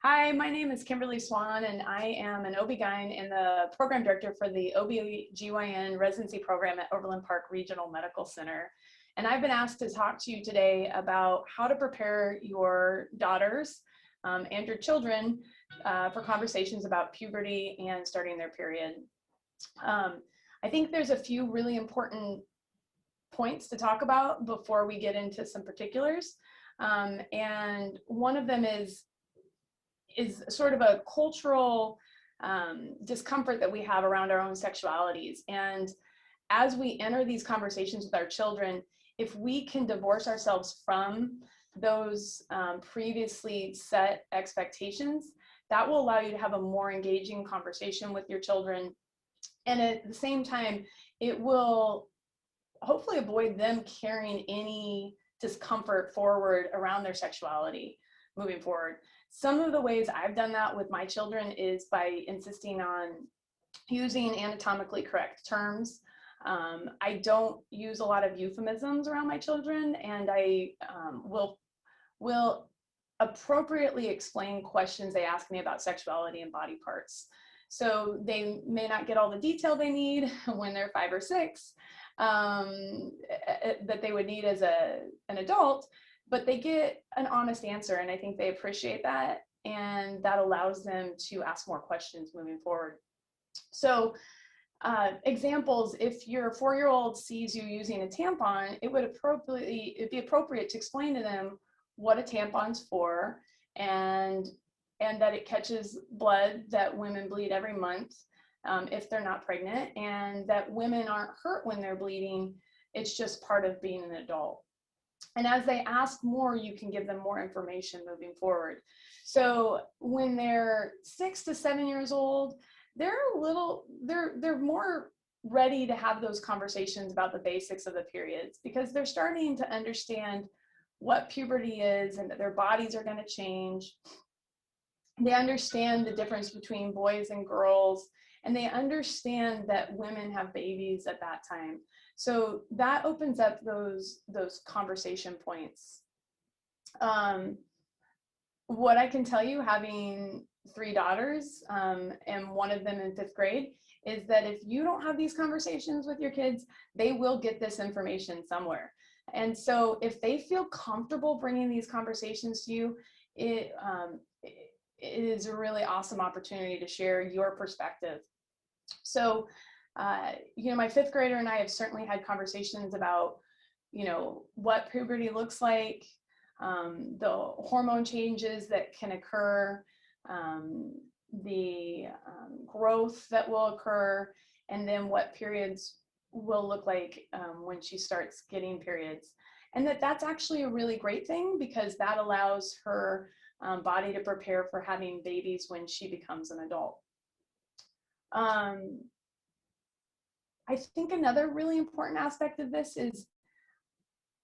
Hi, my name is Kimberly Swan, and I am an ObGyn and the program director for the OBGYN residency program at Overland Park Regional Medical Center. And I've been asked to talk to you today about how to prepare your daughters and your children for conversations about puberty and starting their period. I think there's a few really important points to talk about before we get into some particulars. And one of them is sort of a cultural discomfort that we have around our own sexualities. And as we enter these conversations with our children, if we can divorce ourselves from those previously set expectations, that will allow you to have a more engaging conversation with your children. And at the same time, it will hopefully avoid them carrying any discomfort forward around their sexuality moving forward. Some of the ways I've done that with my children is by insisting on using anatomically correct terms. I don't use a lot of euphemisms around my children, and I will appropriately explain questions they ask me about sexuality and body parts. So they may not get all the detail they need when they're 5 or 6 that they would need as an adult, but they get an honest answer, and I think they appreciate that, and that allows them to ask more questions moving forward. So examples, if your 4-year-old sees you using a tampon, it'd be appropriate to explain to them what a tampon's for, and that it catches blood, that women bleed every month if they're not pregnant, and that women aren't hurt when they're bleeding. It's just part of being an adult. And as they ask more, you can give them more information moving forward. So when they're 6 to 7 years old, they're more ready to have those conversations about the basics of the periods, because they're starting to understand what puberty is and that their bodies are going to change. They understand the difference between boys and girls, and they understand that women have babies at that time. So that opens up those conversation points. What I can tell you, having 3 daughters and one of them in 5th grade, is that if you don't have these conversations with your kids, they will get this information somewhere. And so if they feel comfortable bringing these conversations to you, it is a really awesome opportunity to share your perspective. So my 5th grader and I have certainly had conversations about, what puberty looks like, the hormone changes that can occur, the growth that will occur, and then what periods will look like when she starts getting periods. And that's actually a really great thing, because that allows her body to prepare for having babies when she becomes an adult. I think another really important aspect of this is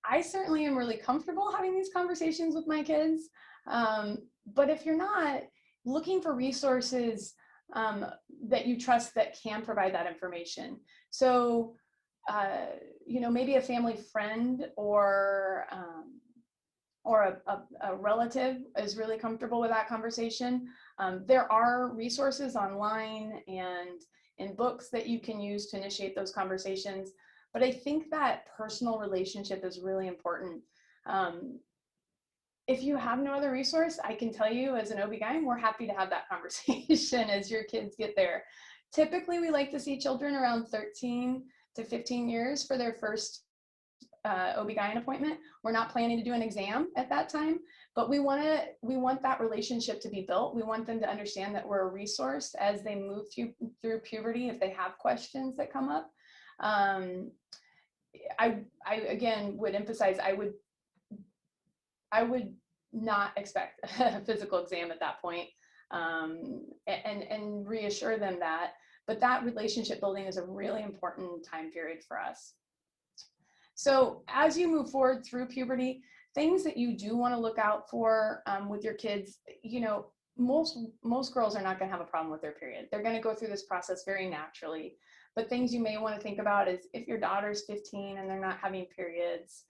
I certainly am really comfortable having these conversations with my kids, but if you're not, looking for resources that you trust that can provide that information. So, maybe a family friend or a relative is really comfortable with that conversation. There are resources online and in books that you can use to initiate those conversations. But I think that personal relationship is really important. If you have no other resource, I can tell you, as an ObGyn, we're happy to have that conversation as your kids get there. Typically, we like to see children around 13 to 15 years for their first ObGyn appointment. We're not planning to do an exam at that time, but we want that relationship to be built. We want them to understand that we're a resource as they move through puberty if they have questions that come up. I again would emphasize, I would not expect a physical exam at that point, and reassure them that, but that relationship building is a really important time period for us. So as you move forward through puberty, things that you do want to look out for with your kids, most girls are not going to have a problem with their period. They're going to go through this process very naturally. But things you may want to think about is if your daughter's 15 and they're not having periods,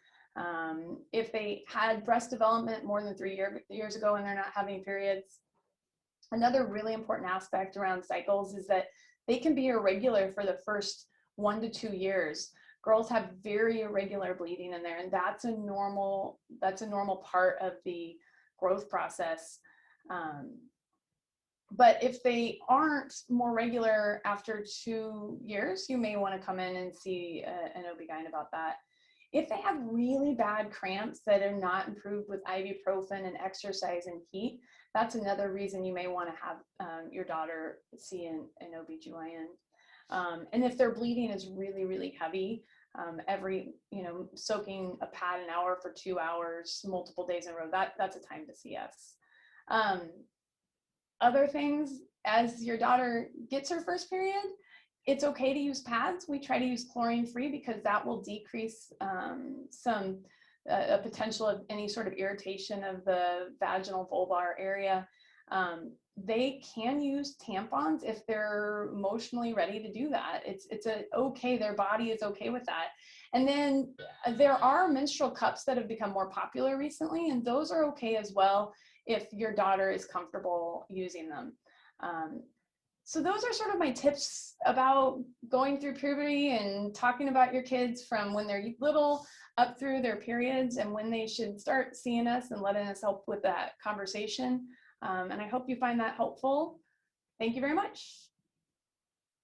if they had breast development more than 3 years ago and they're not having periods, Another really important aspect around cycles is that they can be irregular for the first 1 to 2 years. Girls have very irregular bleeding in there, and that's a normal part of the growth process. But if they aren't more regular after 2 years, you may want to come in and see an ObGyn about that. If they have really bad cramps that are not improved with ibuprofen and exercise and heat, that's another reason you may want to have your daughter see an OBGYN. And if their bleeding is really, really heavy, soaking a pad an hour for 2 hours, multiple days in a row, that's a time to see us. Other things, as your daughter gets her first period, it's okay to use pads. We try to use chlorine-free because that will decrease a potential of any sort of irritation of the vaginal vulvar area. They can use tampons if they're emotionally ready to do that. It's okay, their body is okay with that. And then there are menstrual cups that have become more popular recently, and those are okay as well if your daughter is comfortable using them. So those are sort of my tips about going through puberty and talking about your kids from when they're little up through their periods and when they should start seeing us and letting us help with that conversation. And I hope you find that helpful. Thank you very much.